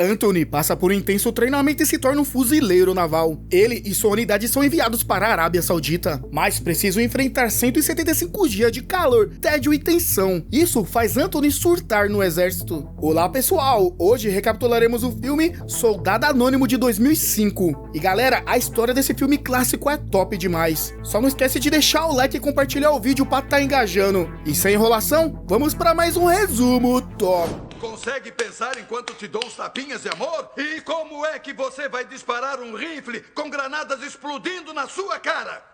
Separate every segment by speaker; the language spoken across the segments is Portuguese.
Speaker 1: Anthony passa por um intenso treinamento e se torna um fuzileiro naval. Ele e sua unidade são enviados para a Arábia Saudita, mas precisam enfrentar 175 dias de calor, tédio e tensão. Isso faz Anthony surtar no exército. Olá pessoal, hoje recapitularemos o filme Soldado Anônimo de 2005. E galera, a história desse filme clássico é top demais. Só não esquece de deixar o like e compartilhar o vídeo para tá engajando. E sem enrolação, vamos para mais um resumo top.
Speaker 2: Consegue pensar enquanto te dou uns tapinhas de amor? E como é que você vai disparar um rifle com granadas explodindo na sua cara?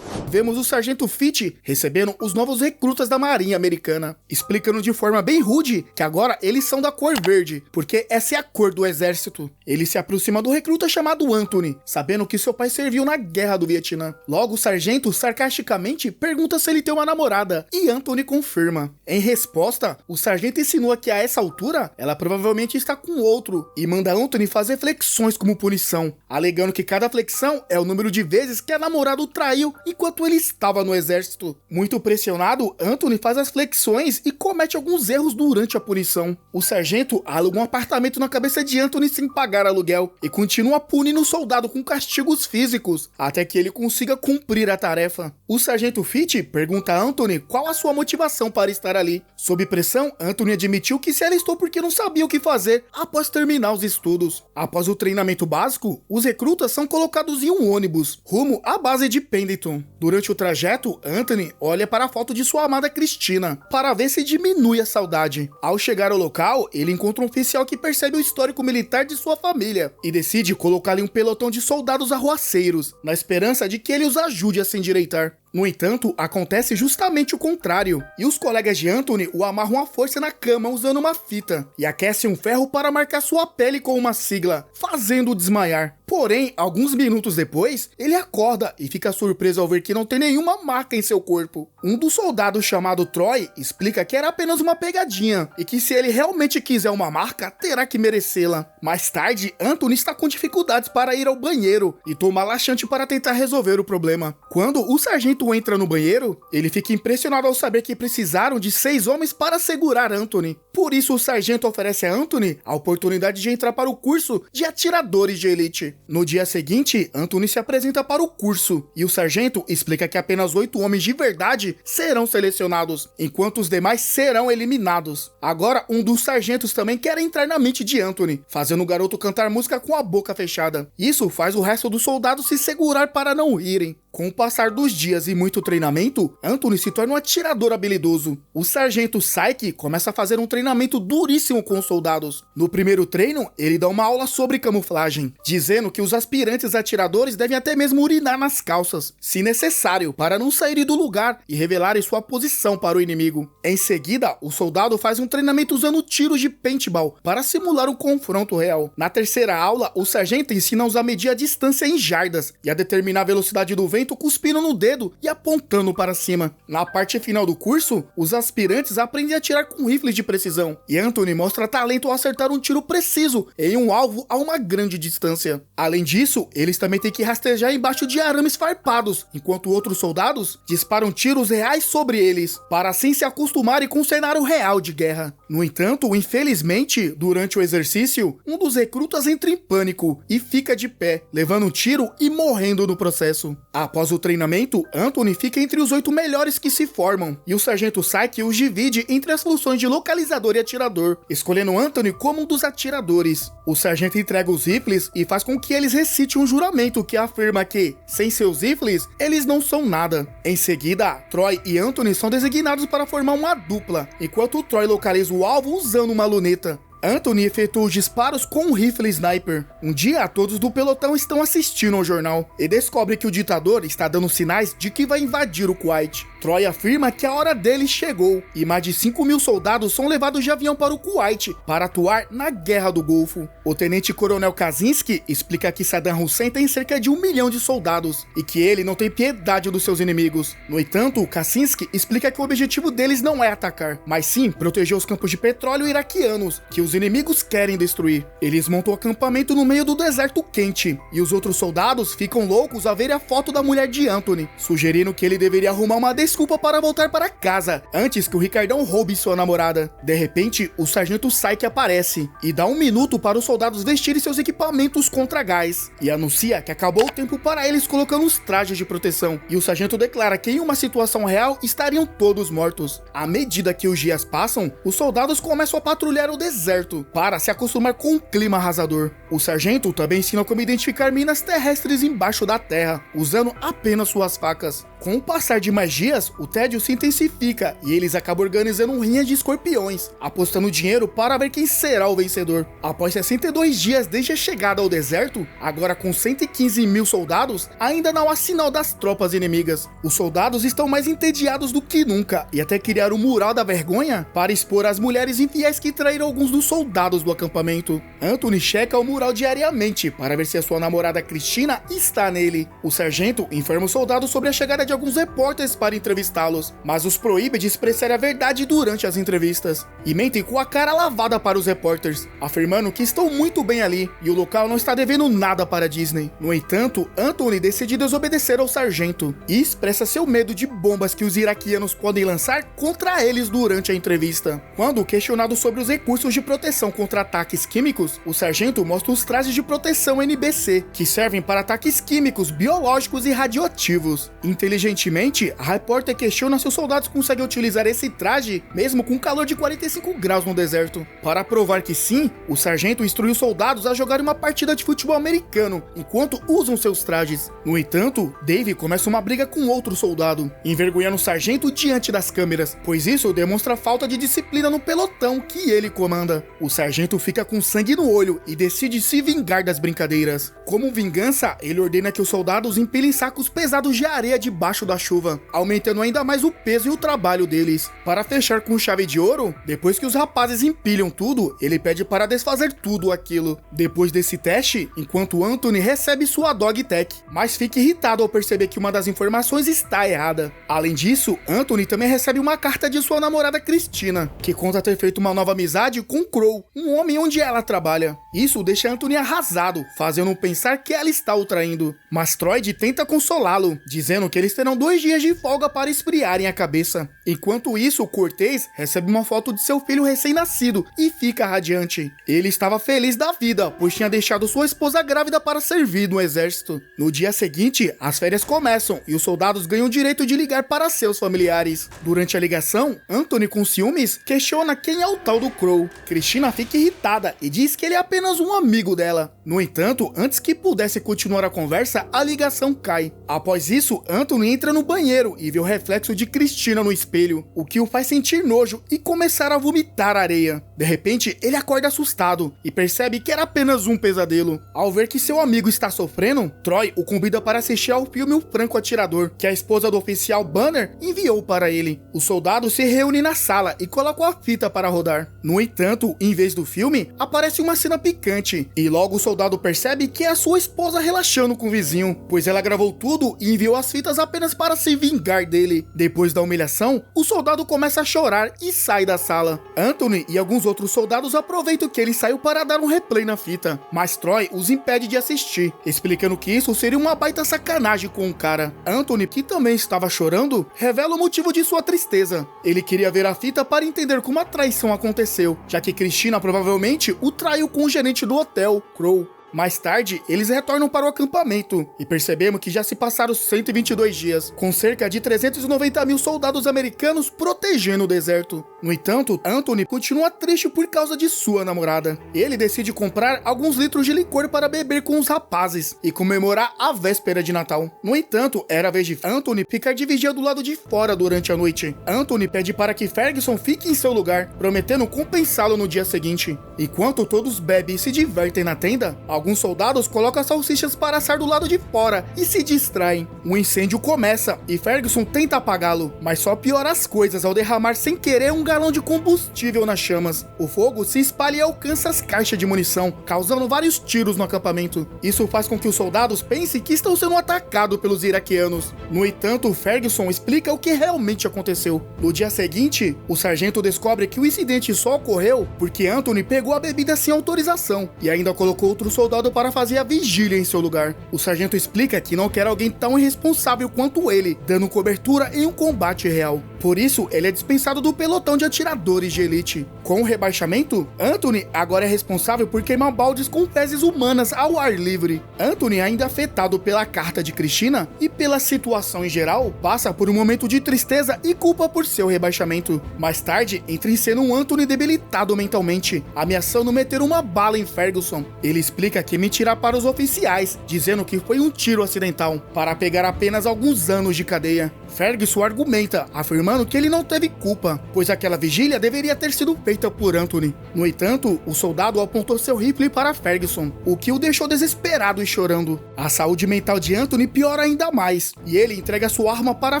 Speaker 1: Vemos o Sargento Fitch recebendo os novos recrutas da Marinha Americana, explicando de forma bem rude que agora eles são da cor verde, porque essa é a cor do exército. Ele se aproxima do recruta chamado Anthony, sabendo que seu pai serviu na Guerra do Vietnã. Logo, o sargento sarcasticamente pergunta se ele tem uma namorada, e Anthony confirma. Em resposta, o sargento insinua que a essa altura, ela provavelmente está com outro, e manda Anthony fazer flexões como punição, alegando que cada flexão é o número de vezes que a namorada o traiu enquanto ele estava no exército. Muito pressionado, Anthony faz as flexões e comete alguns erros durante a punição. O sargento aluga um apartamento na cabeça de Anthony sem pagar aluguel e continua punindo o soldado com castigos físicos até que ele consiga cumprir a tarefa. O sargento Fitch pergunta a Anthony qual a sua motivação para estar ali. Sob pressão, Anthony admitiu que se alistou porque não sabia o que fazer após terminar os estudos. Após o treinamento básico, os recrutas são colocados em um ônibus rumo à base de Pendleton. Durante o trajeto, Anthony olha para a foto de sua amada Christina, para ver se diminui a saudade. Ao chegar ao local, ele encontra um oficial que percebe o histórico militar de sua família, e decide colocar-lhe um pelotão de soldados arruaceiros, na esperança de que ele os ajude a se endireitar. No entanto, acontece justamente o contrário, e os colegas de Anthony o amarram à força na cama usando uma fita, e aquecem um ferro para marcar sua pele com uma sigla, fazendo-o desmaiar. Porém, alguns minutos depois, ele acorda e fica surpreso ao ver que não tem nenhuma marca em seu corpo. Um dos soldados chamado Troy explica que era apenas uma pegadinha, e que se ele realmente quiser uma marca, terá que merecê-la. Mais tarde, Anthony está com dificuldades para ir ao banheiro, e toma laxante para tentar resolver o problema. Quando o sargento entra no banheiro, ele fica impressionado ao saber que precisaram de 6 homens para segurar Anthony. Por isso, o sargento oferece a Anthony a oportunidade de entrar para o curso de atiradores de elite. No dia seguinte, Anthony se apresenta para o curso, e o sargento explica que apenas 8 homens de verdade serão selecionados, enquanto os demais serão eliminados. Agora, um dos sargentos também quer entrar na mente de Anthony, fazendo o garoto cantar música com a boca fechada. Isso faz o resto dos soldados se segurar para não rirem. Com o passar dos dias e muito treinamento, Anthony se torna um atirador habilidoso. O sargento Psyche começa a fazer um treinamento duríssimo com os soldados. No primeiro treino, ele dá uma aula sobre camuflagem, dizendo que os aspirantes atiradores devem até mesmo urinar nas calças, se necessário, para não saírem do lugar e revelarem sua posição para o inimigo. Em seguida, o soldado faz um treinamento usando tiros de paintball para simular um confronto real. Na terceira aula, o sargento ensina a usar medir a distância em jardas e a determinar a velocidade do vento cuspindo no dedo e apontando para cima. Na parte final do curso, os aspirantes aprendem a atirar com rifles de precisão, e Anthony mostra talento ao acertar um tiro preciso em um alvo a uma grande distância. Além disso, eles também têm que rastejar embaixo de arames farpados, enquanto outros soldados disparam tiros reais sobre eles, para assim se acostumarem com o cenário real de guerra. No entanto, infelizmente, durante o exercício, um dos recrutas entra em pânico e fica de pé, levando um tiro e morrendo no processo. Após o treinamento, Anthony fica entre os 8 melhores que se formam, e o sargento Psyche os divide entre as funções de localizador e atirador, escolhendo Anthony como um dos atiradores. O sargento entrega os rifles e faz com que eles recitem um juramento que afirma que, sem seus rifles, eles não são nada. Em seguida, Troy e Anthony são designados para formar uma dupla, enquanto Troy localiza o alvo usando uma luneta. Anthony efetua os disparos com um rifle sniper. Um dia, todos do pelotão estão assistindo ao jornal e descobre que o ditador está dando sinais de que vai invadir o Kuwait. Troy afirma que a hora dele chegou e mais de 5.000 soldados são levados de avião para o Kuwait para atuar na Guerra do Golfo. O tenente-coronel Kaczynski explica que Saddam Hussein tem cerca de 1 milhão de soldados e que ele não tem piedade dos seus inimigos. No entanto, Kaczynski explica que o objetivo deles não é atacar, mas sim proteger os campos de petróleo iraquianos, que os os inimigos querem destruir. Eles montam acampamento no meio do deserto quente, e os outros soldados ficam loucos ao ver a foto da mulher de Anthony, sugerindo que ele deveria arrumar uma desculpa para voltar para casa, antes que o Ricardão roube sua namorada. De repente, o sargento Syke aparece, e dá 1 minuto para os soldados vestirem seus equipamentos contra gás, e anuncia que acabou o tempo para eles colocando os trajes de proteção, e o sargento declara que em uma situação real estariam todos mortos. À medida que os dias passam, os soldados começam a patrulhar o deserto, para se acostumar com o clima arrasador. O sargento também ensina como identificar minas terrestres embaixo da terra, usando apenas suas facas. Com o passar de mais dias, o tédio se intensifica e eles acabam organizando rinhas de escorpiões, apostando dinheiro para ver quem será o vencedor. Após 62 dias desde a chegada ao deserto, agora com 115 mil soldados, ainda não há sinal das tropas inimigas. Os soldados estão mais entediados do que nunca e até criaram o mural da vergonha para expor as mulheres infiéis que traíram alguns dos soldados do acampamento. Anthony checa o mural diariamente para ver se a sua namorada Christina está nele. O sargento informa os soldados sobre a chegada de alguns repórteres para entrevistá-los, mas os proíbe de expressar a verdade durante as entrevistas, e mentem com a cara lavada para os repórteres, afirmando que estão muito bem ali e o local não está devendo nada para a Disney. No entanto, Anthony decide desobedecer ao sargento e expressa seu medo de bombas que os iraquianos podem lançar contra eles durante a entrevista. Quando questionado sobre os recursos de proteção contra ataques químicos, o sargento mostra os trajes de proteção NBC, que servem para ataques químicos, biológicos e radioativos. Inteligentemente, a repórter questiona se os soldados conseguem utilizar esse traje mesmo com calor de 45 graus no deserto. Para provar que sim, o sargento instrui os soldados a jogar uma partida de futebol americano enquanto usam seus trajes. No entanto, Dave começa uma briga com outro soldado, envergonhando o sargento diante das câmeras, pois isso demonstra falta de disciplina no pelotão que ele comanda. O sargento fica com sangue no olho e decide se vingar das brincadeiras. Como vingança, ele ordena que os soldados empilhem sacos pesados de areia debaixo da chuva, aumentando ainda mais o peso e o trabalho deles. Para fechar com chave de ouro, depois que os rapazes empilham tudo, ele pede para desfazer tudo aquilo. Depois desse teste, enquanto Anthony recebe sua dog tag, mas fica irritado ao perceber que uma das informações está errada. Além disso, Anthony também recebe uma carta de sua namorada Christina, que conta ter feito uma nova amizade com Crow, um homem onde ela trabalha. Isso deixa Anthony arrasado, fazendo pensar que ela está o traindo. Mas Troy tenta consolá-lo, dizendo que eles terão 2 dias de folga para esfriarem a cabeça. Enquanto isso, Cortez recebe uma foto de seu filho recém-nascido e fica radiante. Ele estava feliz da vida, pois tinha deixado sua esposa grávida para servir no exército. No dia seguinte, as férias começam e os soldados ganham o direito de ligar para seus familiares. Durante a ligação, Anthony, com ciúmes, questiona quem é o tal do Crow. Christina fica irritada e diz que ele é apenas um amigo dela. No entanto, antes que pudesse continuar a conversa, a ligação cai. Após isso, Anthony entra no banheiro e vê o reflexo de Christina no espelho, o que o faz sentir nojo e começar a vomitar areia. De repente, ele acorda assustado e percebe que era apenas um pesadelo. Ao ver que seu amigo está sofrendo, Troy o convida para assistir ao filme O Franco Atirador, que a esposa do oficial Banner enviou para ele. Os soldados se reúnem na sala e colocam a fita para rodar. No entanto, em vez do filme, aparece uma cena picante, e logo o soldado percebe que é a sua esposa relaxando com o vizinho, pois ela gravou tudo e enviou as fitas apenas para se vingar dele. Depois da humilhação, o soldado começa a chorar e sai da sala. Anthony e alguns outros soldados aproveitam que ele saiu para dar um replay na fita, mas Troy os impede de assistir, explicando que isso seria uma baita sacanagem com o cara. Anthony, que também estava chorando, revela o motivo de sua tristeza. Ele queria ver a fita para entender como a traição aconteceu, já que Christina provavelmente o traiu com o gerente do hotel, Crow. Mais tarde, eles retornam para o acampamento e percebemos que já se passaram 122 dias, com cerca de 390 mil soldados americanos protegendo o deserto. No entanto, Anthony continua triste por causa de sua namorada. Ele decide comprar alguns litros de licor para beber com os rapazes e comemorar a véspera de Natal. No entanto, era a vez de Anthony ficar de vigia do lado de fora durante a noite. Anthony pede para que Ferguson fique em seu lugar, prometendo compensá-lo no dia seguinte. Enquanto todos bebem e se divertem na tenda, alguns soldados colocam as salsichas para assar do lado de fora e se distraem. Um incêndio começa e Ferguson tenta apagá-lo, mas só piora as coisas ao derramar sem querer um galão de combustível nas chamas. O fogo se espalha e alcança as caixas de munição, causando vários tiros no acampamento. Isso faz com que os soldados pensem que estão sendo atacados pelos iraquianos. No entanto, Ferguson explica o que realmente aconteceu. No dia seguinte, o sargento descobre que o incidente só ocorreu porque Anthony pegou a bebida sem autorização e ainda colocou outro soldado para fazer a vigília em seu lugar. O sargento explica que não quer alguém tão irresponsável quanto ele, dando cobertura em um combate real. Por isso, ele é dispensado do pelotão de atiradores de elite. Com o rebaixamento, Anthony agora é responsável por queimar baldes com fezes humanas ao ar livre. Anthony, ainda afetado pela carta de Cristina e pela situação em geral, passa por um momento de tristeza e culpa por seu rebaixamento. Mais tarde, entra em cena um Anthony debilitado mentalmente, ameaçando meter uma bala em Ferguson. Ele explica que mentirá para os oficiais, dizendo que foi um tiro acidental, para pegar apenas alguns anos de cadeia. Ferguson argumenta, afirmando que ele não teve culpa, pois aquela vigília deveria ter sido feita por Anthony. No entanto, o soldado apontou seu rifle para Ferguson, o que o deixou desesperado e chorando. A saúde mental de Anthony piora ainda mais, e ele entrega sua arma para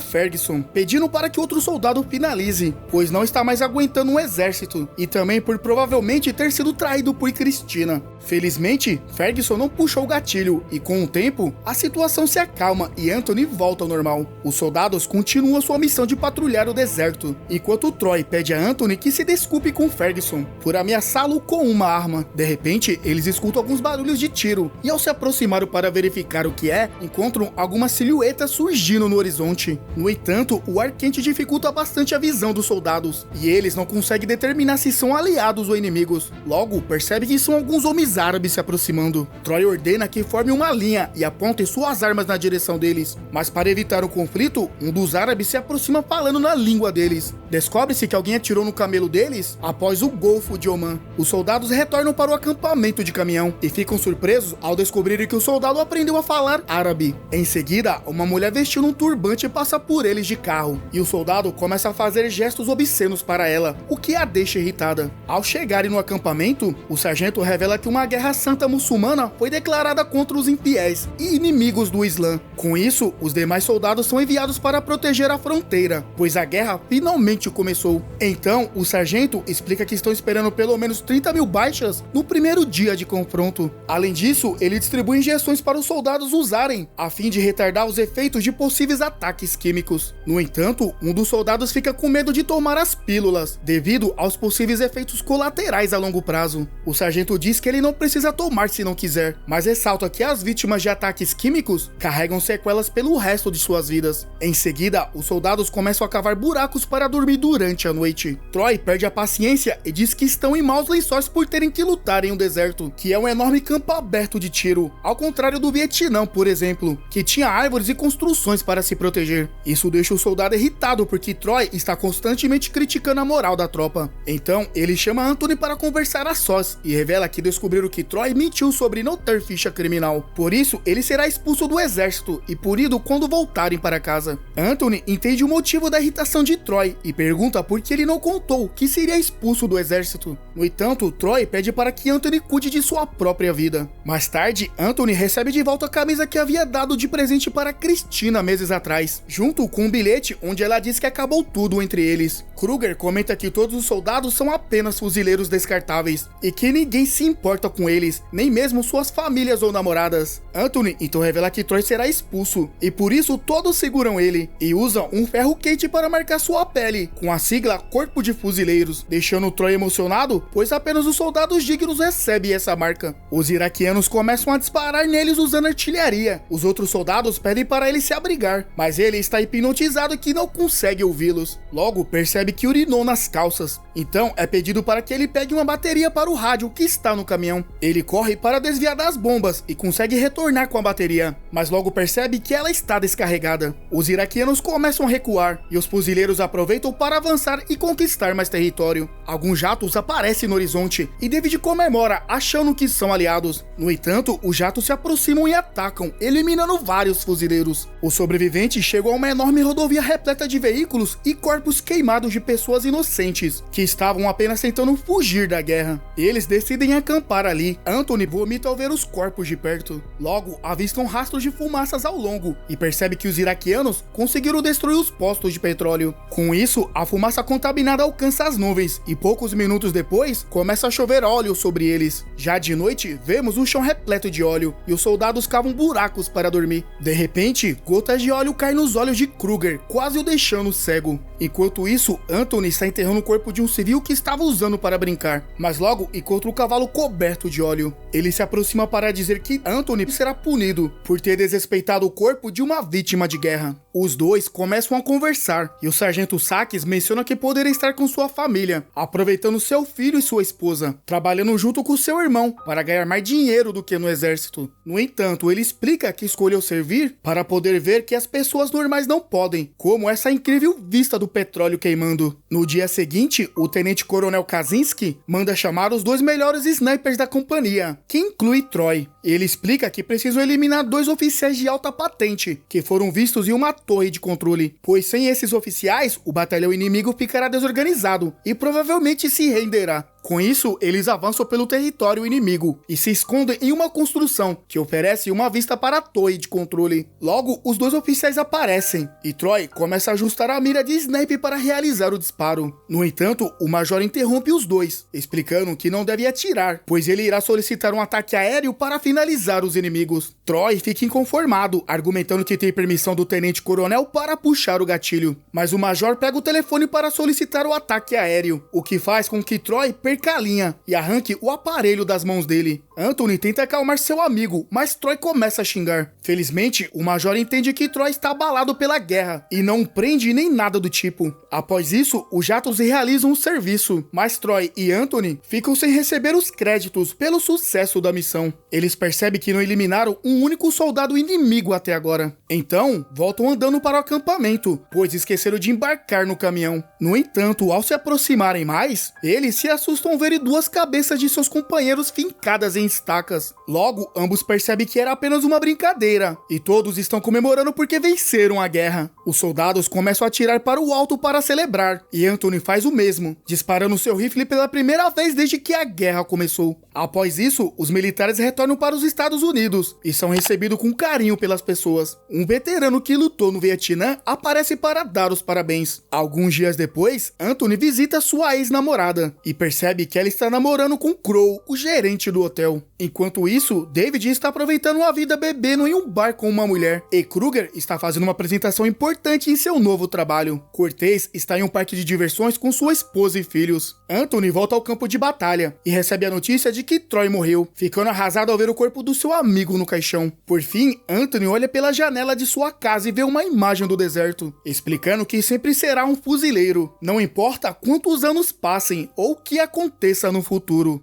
Speaker 1: Ferguson, pedindo para que outro soldado finalize, pois não está mais aguentando um exército, e também por provavelmente ter sido traído por Cristina. Felizmente, Ferguson não puxou o gatilho, e com o tempo, a situação se acalma e Anthony volta ao normal. Os soldados continuam sua missão de patrulhar o deserto, enquanto Troy pede a Anthony que se desculpe com Ferguson por ameaçá-lo com uma arma. De repente, eles escutam alguns barulhos de tiro, e ao se aproximarem para verificar o que é, encontram algumas silhuetas surgindo no horizonte. No entanto, o ar quente dificulta bastante a visão dos soldados, e eles não conseguem determinar se são aliados ou inimigos. Logo, percebe que são alguns homens árabes se aproximando. Troy ordena que formem uma linha e apontem suas armas na direção deles, mas para evitar o conflito, um dos árabes se aproxima falando na língua deles. Descobre-se que alguém atirou no camelo deles após o Golfo de Oman. Os soldados retornam para o acampamento de caminhão e ficam surpresos ao descobrirem que o soldado aprendeu a falar árabe. Em seguida, uma mulher vestindo um turbante passa por eles de carro, e o soldado começa a fazer gestos obscenos para ela, o que a deixa irritada. Ao chegarem no acampamento, o sargento revela que uma guerra santa muçulmana foi declarada contra os infiéis e inimigos do Islã. Com isso, os demais soldados são enviados para proteger a fronteira, pois a guerra finalmente começou. Então, o sargento explica que estão esperando pelo menos 30 mil baixas no primeiro dia de confronto. Além disso, ele distribui injeções para os soldados usarem, a fim de retardar os efeitos de possíveis ataques químicos. No entanto, um dos soldados fica com medo de tomar as pílulas, devido aos possíveis efeitos colaterais a longo prazo. O sargento diz que ele não precisa tomar se não quiser, mas ressalta que as vítimas de ataques químicos carregam sequelas pelo resto de suas vidas. Em seguida, os soldados começam a cavar buracos para dormir durante a noite. Troy perde a paciência e diz que estão em maus lençóis por terem que lutar em um deserto, que é um enorme campo aberto de tiro, ao contrário do Vietnã, por exemplo, que tinha árvores e construções para se proteger. Isso deixa o soldado irritado porque Troy está constantemente criticando a moral da tropa. Então, ele chama Anthony para conversar a sós e revela que descobriram que Troy mentiu sobre não ter ficha criminal. Por isso, ele será expulso do exército e punido quando voltarem para casa. Anthony entende o motivo da irritação de Troy e pergunta por que ele não contou que seria expulso do exército. No entanto, Troy pede para que Anthony cuide de sua própria vida. Mais tarde, Anthony recebe de volta a camisa que havia dado de presente para Cristina meses atrás, junto com um bilhete onde ela diz que acabou tudo entre eles. Kruger comenta que todos os soldados são apenas fuzileiros descartáveis e que ninguém se importa com eles, nem mesmo suas famílias ou namoradas. Anthony então revela que Troy será expulso e por isso todos seguram ele e usam um ferro quente para marcar sua pele, com a sigla Corpo de Fuzileiros, deixando Troy emocionado, pois apenas os soldados dignos recebem essa marca. Os iraquianos começam a disparar neles usando artilharia. Os outros soldados pedem para ele se abrigar, mas ele está hipnotizado e que não consegue ouvi-los. Logo, percebe que urinou nas calças. Então, é pedido para que ele pegue uma bateria para o rádio que está no caminhão. Ele corre para desviar das bombas e consegue retornar com a bateria, mas logo percebe que ela está descarregada. Os iraquianos começam a recuar e os fuzileiros aproveitam para avançar e conquistar mais território. Alguns jatos aparecem no horizonte e David comemora, achando que são aliados. No entanto, os jatos se aproximam e atacam, eliminando vários fuzileiros. Os sobreviventes chegam a uma enorme rodovia repleta de veículos e corpos queimados de pessoas inocentes, que estavam apenas tentando fugir da guerra. Eles decidem acampar ali, Anthony vomita ao ver os corpos de perto. Logo, avistam rastros de fumaças ao longo e percebe que os iraquianos conseguiram destruir os postos de petróleo. Com isso, a fumaça contaminada alcança as nuvens e poucos minutos depois, começa a chover óleo sobre eles. Já de noite, vemos um chão repleto de óleo e os soldados cavam buracos para dormir. De repente, gotas de óleo caem nos olhos de Kruger, quase o deixando cego. Enquanto isso, Anthony está enterrando o corpo de um civil que estava usando para brincar, mas logo encontra o cavalo coberto de óleo. Ele se aproxima para dizer que Anthony será punido por ter desrespeitado o corpo de uma vítima de guerra. Os dois começam a conversar e o sargento Sachs menciona que poderia estar com sua família, aproveitando seu filho e sua esposa, trabalhando junto com seu irmão para ganhar mais dinheiro do que no exército. No entanto, ele explica que escolheu servir para poder ver que as pessoas normais não podem, como essa incrível vista do petróleo queimando. No dia seguinte, o tenente-coronel Kaczynski manda chamar os 2 melhores snipers da companhia, que inclui Troy. Ele explica que precisam eliminar 2 oficiais de alta patente, que foram vistos em uma torre de controle, pois sem esses oficiais, o batalhão inimigo ficará desorganizado e provavelmente se renderá. Com isso, eles avançam pelo território inimigo e se escondem em uma construção que oferece uma vista para a torre de controle. Logo, os 2 oficiais aparecem e Troy começa a ajustar a mira de sniper para realizar o disparo. No entanto, o major interrompe os 2, explicando que não deve atirar, pois ele irá solicitar um ataque aéreo para finalizar os inimigos. Troy fica inconformado, argumentando que tem permissão do tenente-coronel para puxar o gatilho, mas o major pega o telefone para solicitar o ataque aéreo, o que faz com que Troy perca a linha e arranque o aparelho das mãos dele. Anthony tenta acalmar seu amigo, mas Troy começa a xingar. Felizmente, o major entende que Troy está abalado pela guerra e não prende nem nada do tipo. Após isso, os jatos realizam o serviço, mas Troy e Anthony ficam sem receber os créditos pelo sucesso da missão. Eles percebem que não eliminaram um único soldado inimigo até agora. Então, voltam andando para o acampamento, pois esqueceram de embarcar no caminhão. No entanto, ao se aproximarem mais, eles se assustam ao verem 2 cabeças de seus companheiros fincadas em estacas. Logo, ambos percebem que era apenas uma brincadeira, e todos estão comemorando porque venceram a guerra. Os soldados começam a atirar para o alto para celebrar, e Anthony faz o mesmo, disparando seu rifle pela primeira vez desde que a guerra começou. Após isso, os militares retornam para os Estados Unidos, e são recebidos com carinho pelas pessoas. Um veterano que lutou no Vietnã aparece para dar os parabéns. Alguns dias depois, Anthony visita sua ex-namorada, e percebe que ela está namorando com Crow, o gerente do hotel. Enquanto isso, David está aproveitando a vida bebendo em um bar com uma mulher, e Kruger está fazendo uma apresentação importante em seu novo trabalho. Cortez está em um parque de diversões com sua esposa e filhos. Anthony volta ao campo de batalha e recebe a notícia de que Troy morreu, ficando arrasado ao ver o corpo do seu amigo no caixão. Por fim, Anthony olha pela janela de sua casa e vê uma imagem do deserto, explicando que sempre será um fuzileiro, não importa quantos anos passem ou o que aconteça no futuro.